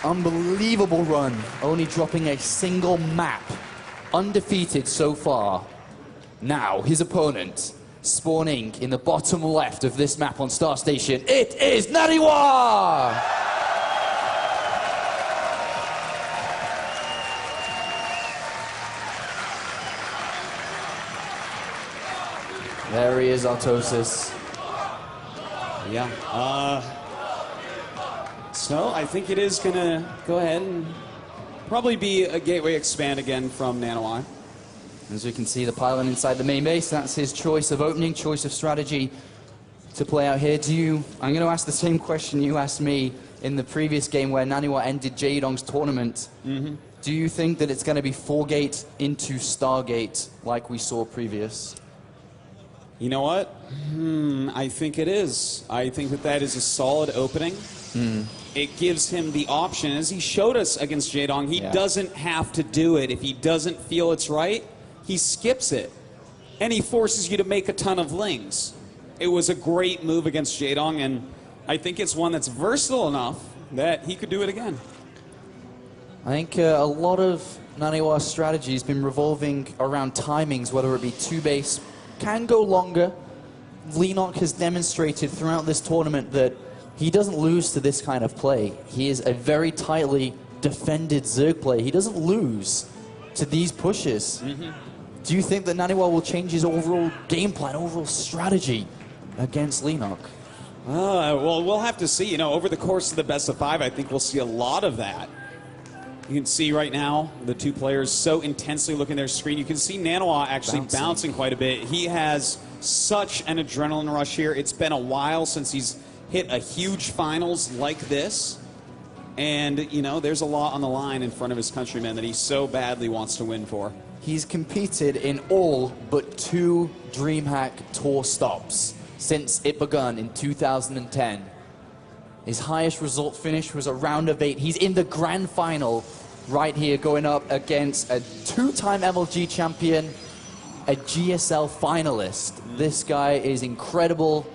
Unbelievable run, only dropping a single map. Undefeated so far. Now, his opponent, spawning in the bottom left of this map on Star Station, it is Naniwa! There he is, Artosis. Yeah. So I think it is going to go ahead and probably be a gateway expand again from Naniwa. As we can see, the pylon inside the main base, that's his choice of opening, choice of strategy to play out here. I'm going to ask the same question you asked me in the previous game where Naniwa ended Jaedong's tournament. Do you think that it's going to be 4-gate into Stargate like we saw previous? You know what? I think it is. I think that that is a solid opening. It gives him the option, as he showed us against Jaedong, he doesn't have to do it. If he doesn't feel it's right, he skips it. And he forces you to make a ton of lings. It was a great move against Jaedong, and I think it's one that's versatile enough that he could do it again. I think a lot of Naniwa's strategy has been revolving around timings, whether it be 2-base, can go longer. Leenock has demonstrated throughout this tournament that he doesn't lose to this kind of play. He is a very tightly defended Zerg play. He doesn't lose to these pushes. Do you think that Naniwa will change his overall game plan, overall strategy against Leenock? Well, we'll have to see. You know, over the course of the best of 5, I think we'll see a lot of that. You can see right now the two players so intensely looking at their screen. You can see Naniwa actually bouncing quite a bit. He has such an adrenaline rush here. It's been a while since he's hit a huge finals like this. And, you know, there's a lot on the line in front of his countrymen that he so badly wants to win for. He's competed in all but 2 DreamHack tour stops since it begun in 2010. His highest result finish was a round of 8. He's in the grand final right here, going up against a 2-time MLG champion, a GSL finalist. This guy is incredible.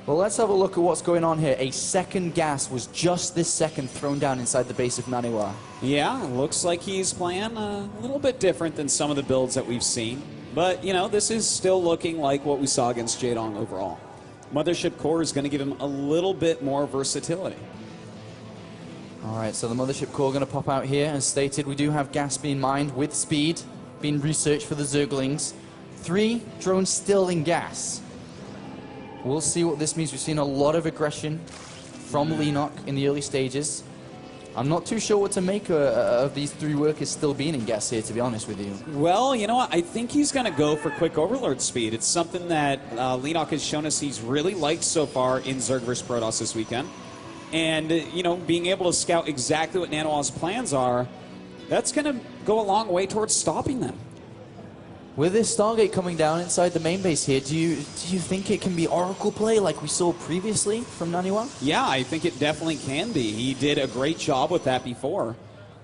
Well, let's have a look at what's going on here. A second gas was just this second thrown down inside the base of Naniwa. Yeah, looks like he's playing a little bit different than some of the builds that we've seen. But, you know, this is still looking like what we saw against Jaedong overall. Mothership Core is going to give him a little bit more versatility. All right, so the Mothership Core going to pop out here. As stated, we do have gas being mined with speed, being researched for the Zerglings. 3 drones still in gas. We'll see what this means. We've seen a lot of aggression from Leenock in the early stages. I'm not too sure what to make of these 3 workers still being in gas here, to be honest with you. Well, you know what? I think he's going to go for quick overlord speed. It's something that Leenock has shown us he's really liked so far in Zerg vs. Protoss this weekend. And, you know, being able to scout exactly what Naniwa's plans are, that's going to go a long way towards stopping them. With this Stargate coming down inside the main base here, do you think it can be Oracle play like we saw previously from Naniwa? Yeah, I think it definitely can be. He did a great job with that before.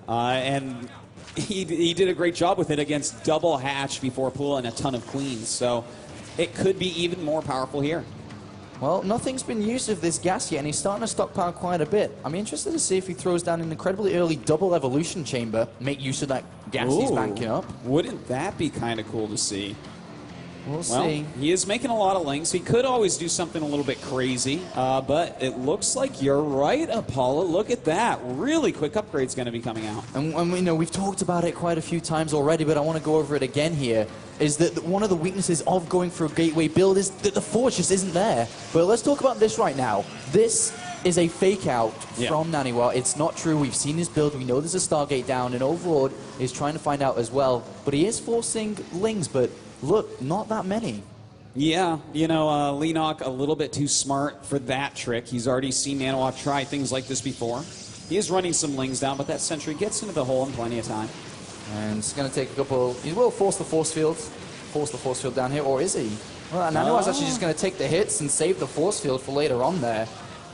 And he did a great job with it against double hatch before pulling a ton of queens. So it could be even more powerful here. Well, nothing's been used of this gas yet, and he's starting to stockpile quite a bit. I'm interested to see if he throws down an incredibly early double evolution chamber, make use of that gas he's banking up. Wouldn't that be kind of cool to see? We'll see. He is making a lot of lings. He could always do something a little bit crazy, but it looks like you're right, Apollo. Look at that. Really quick upgrade's going to be coming out. And you know, we've talked about it quite a few times already, but I want to go over it again here, is that one of the weaknesses of going for a gateway build is that the forge just isn't there. But let's talk about this right now. This is a fake out from Naniwa. It's not true. We've seen his build. We know there's a Stargate down, and Overlord is trying to find out as well. But he is forcing lings, but look, not that many. Yeah, you know, Leenock a little bit too smart for that trick. He's already seen Naniwa try things like this before. He is running some lings down, but that sentry gets into the hole in plenty of time. And it's going to take a couple. He will force the force field down here, or is he? Well, Naniwa's actually just going to take the hits and save the force field for later on there.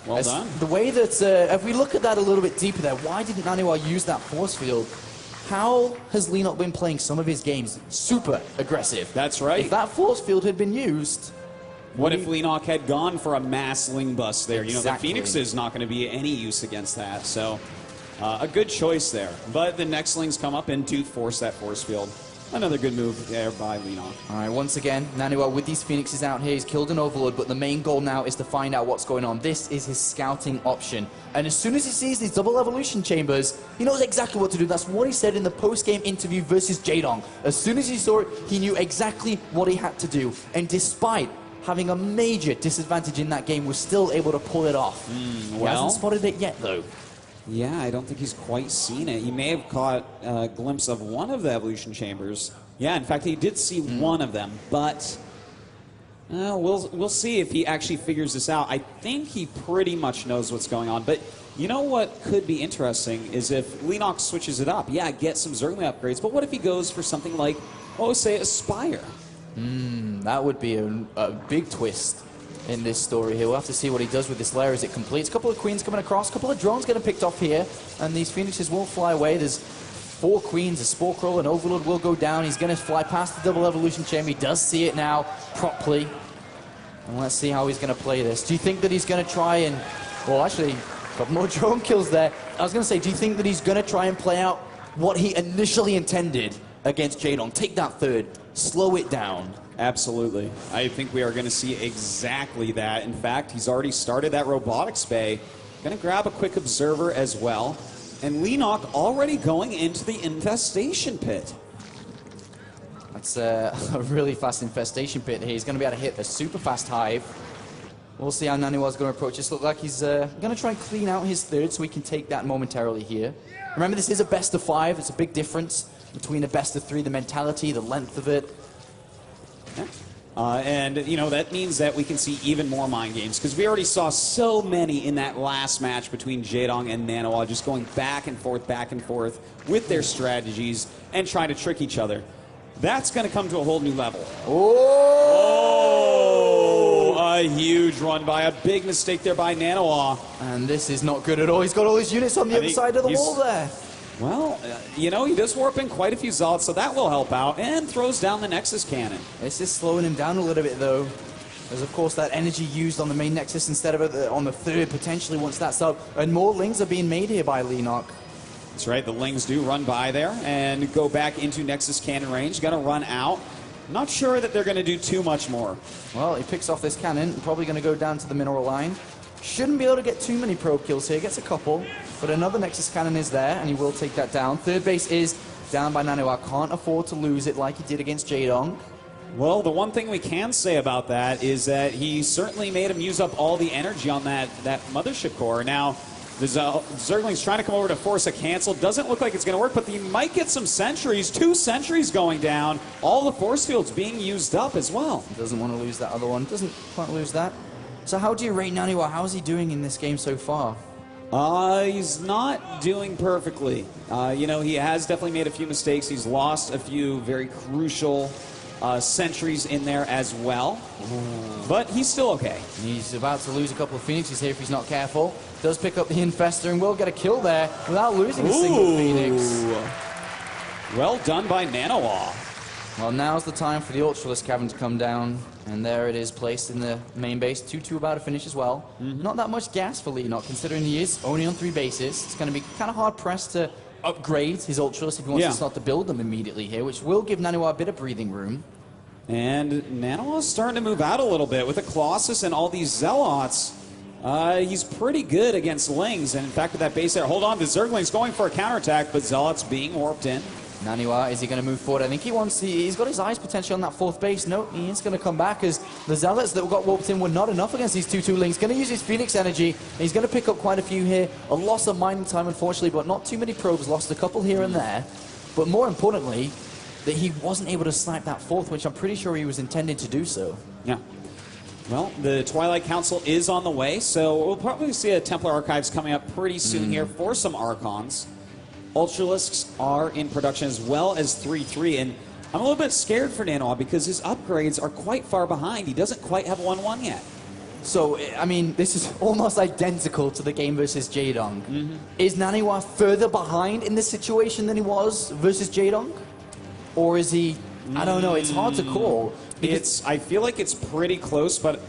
Well done. The way that, if we look at that a little bit deeper there, why didn't Naniwa use that force field? How has Leenock been playing some of his games super aggressive? That's right. If that force field had been used... What if Leenock had gone for a mass ling bust there? Exactly. You know, the Phoenix is not going to be any use against that. So A good choice there. But the next Lings come up and do force that force field. Another good move there by Leenock. All right, once again, Naniwa with these Phoenixes out here, he's killed an Overlord, but the main goal now is to find out what's going on. This is his scouting option. And as soon as he sees these double evolution chambers, he knows exactly what to do. That's what he said in the post-game interview versus Jaedong. As soon as he saw it, he knew exactly what he had to do. And despite having a major disadvantage in that game, was still able to pull it off. He hasn't spotted it yet, though. Yeah, I don't think he's quite seen it. He may have caught a glimpse of one of the evolution chambers. Yeah, in fact, he did see one of them, but we'll see if he actually figures this out. I think he pretty much knows what's going on, but you know what could be interesting is if Leenock switches it up. Yeah, get some Zergling upgrades, but what if he goes for something like, oh, say, Aspire? That would be a big twist in this story here. We'll have to see what he does with this layer as it completes. A couple of queens coming across, a couple of drones getting picked off here, and these Phoenixes will fly away. There's 4 queens, a Spore Crawl, and Overlord will go down. He's going to fly past the double evolution chamber. He does see it now properly. And let's see how he's going to play this. Do you think that he's going to try and... Well, actually, a couple more drone kills there. I was going to say, do you think that he's going to try and play out what he initially intended against Jaedong? Take that third, slow it down. Absolutely. I think we are going to see exactly that. In fact, he's already started that robotics bay. Going to grab a quick observer as well. And Leenock already going into the infestation pit. That's a really fast infestation pit here. He's going to be able to hit a super fast hive. We'll see how Naniwa's going to approach this. Look like he's going to try and clean out his third so we can take that momentarily here. Remember, this is a best of 5. It's a big difference between a best of 3, the mentality, the length of it. And, you know, that means that we can see even more mind games, because we already saw so many in that last match between Jaedong and Naniwa, just going back and forth with their strategies and trying to trick each other. That's going to come to a whole new level. Oh! A huge run by, a big mistake there by Naniwa. And this is not good at all. He's got all his units on the other side of the wall there. Well, you know, he does warp in quite a few Zealots, so that will help out, and throws down the Nexus Cannon. This is slowing him down a little bit, though. There's, of course, that energy used on the main Nexus instead of on the third, potentially, once that's up. And more Lings are being made here by Leenock. That's right, the Lings do run by there and go back into Nexus Cannon range. Going to run out. Not sure that they're going to do too much more. Well, he picks off this cannon, probably going to go down to the mineral line. Shouldn't be able to get too many probe kills here. Gets a couple, but another Nexus Cannon is there, and he will take that down. Third base is down by Naniwa. Can't afford to lose it like he did against Jaedong. Well, the one thing we can say about that is that he certainly made him use up all the energy on that Mothership core. Now, the Zergling's trying to come over to force a cancel. Doesn't look like it's going to work, but he might get some sentries. 2 sentries going down. All the force fields being used up as well. Doesn't want to lose that other one. Doesn't quite lose that. So how do you rate Naniwa? How is he doing in this game so far? He's not doing perfectly. You know, he has definitely made a few mistakes. He's lost a few very crucial sentries in there as well. But he's still okay. He's about to lose a couple of Phoenixes here if he's not careful. Does pick up the Infestor and will get a kill there without losing a single Phoenix. Well done by Naniwa. Well, now's the time for the Ultralisk Cavern to come down, and there it is, placed in the main base. 2-2 about to finish as well. Not that much gas for Leenock, considering he is only on 3 bases. It's going to be kind of hard-pressed to upgrade his Ultralisk if he wants to start to build them immediately here, which will give Naniwa a bit of breathing room. And Naniwa's starting to move out a little bit. With the Colossus and all these Zealots, he's pretty good against Lings. And in fact, with that base there, hold on, the Zergling's going for a counterattack, but Zealots being warped in. Naniwa, is he going to move forward? I think he's got his eyes potentially on that 4th base. No, he is going to come back as the Zealots that got warped in were not enough against these 2-2 Lings. Going to use his Phoenix energy. He's going to pick up quite a few here. A loss of mining time, unfortunately, but not too many probes. Lost a couple here and there. But more importantly, that he wasn't able to snipe that 4th, which I'm pretty sure he was intended to do so. Yeah. Well, the Twilight Council is on the way, so we'll probably see a Templar Archives coming up pretty soon here for some Archons. Ultralisks are in production as well as 3-3, and I'm a little bit scared for Naniwa because his upgrades are quite far behind. He doesn't quite have 1-1 yet. So, I mean, this is almost identical to the game versus Jaedong. Is Naniwa further behind in this situation than he was versus Jaedong? Or is he, I don't know, it's hard to call. I feel like it's pretty close, but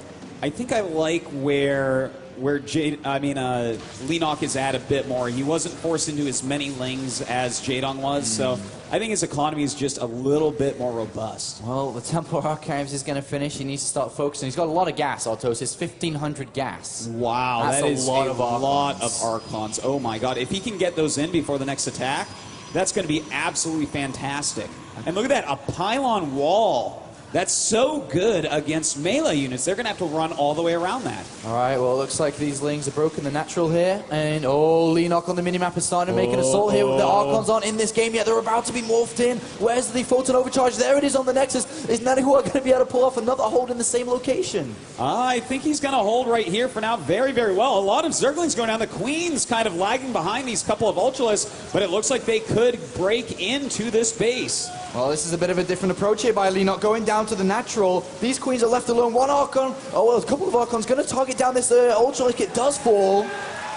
I think I like where where Leenock is at a bit more. He wasn't forced into as many lings as Jaedong was, so I think his economy is just a little bit more robust. Well, the Temple Archives is going to finish. He needs to start focusing. He's got a lot of gas, Artos. It's 1,500 gas. Wow, that's that is a lot of Archons. Oh my god. If he can get those in before the next attack, that's going to be absolutely fantastic. And look at that, a pylon wall. That's so good against melee units. They're going to have to run all the way around that. All right, well, it looks like these lings are broken the natural here. And, Leenock on the minimap is starting to make an assault here. The Archons aren't in this game yet. They're about to be morphed in. Where's the Photon Overcharge? There it is on the Nexus. Is Naniwa going to be able to pull off another hold in the same location? I think he's going to hold right here for now very, very well. A lot of Zerglings going down. The Queen's kind of lagging behind these couple of Ultralists, but it looks like they could break into this base. Well, this is a bit of a different approach here by Leenock, going down to the natural. These Queens are left alone. One Archon, a couple of Archons going to target down this Ultralisk. It does fall.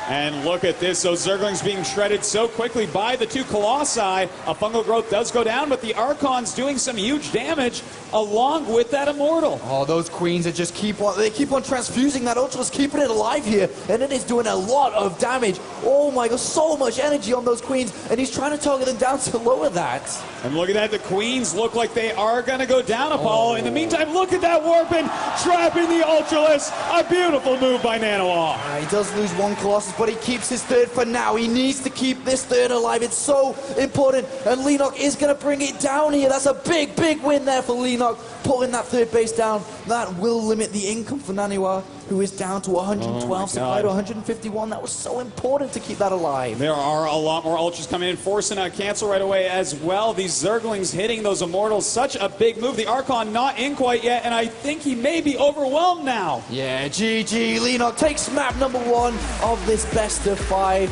And look at this, those Zerglings being shredded so quickly by the two Colossi. A fungal growth does go down, but the Archon's doing some huge damage along with that Immortal. Oh, those Queens are just keep on transfusing that Ultralisk, keeping it alive here, and it is doing a lot of damage. Oh my god, so much energy on those Queens, and he's trying to target them down to lower that. And look at that, the Queens look like they are going to go down, Apollo. In the meantime, look at that Warpin trapping the Ultralisk. A beautiful move by Naniwa. He does lose one Colossus, but he keeps his third for now. He needs to keep this third alive. It's so important, and Leenock is going to bring it down here. That's a big, big win there for Leenock, pulling that third base down. That will limit the income for Naniwa, who is down to 112 supply to 151. That was so important to keep that alive. There are a lot more Ultras coming in, forcing a cancel right away as well. These Zerglings hitting those Immortals, such a big move. The Archon not in quite yet, and I think he may be overwhelmed now. Yeah, GG. Leenock takes map number 1 of this best of 5.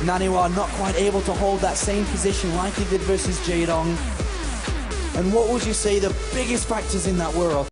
Naniwa not quite able to hold that same position like he did versus Jaedong. And what would you say the biggest factors in that were?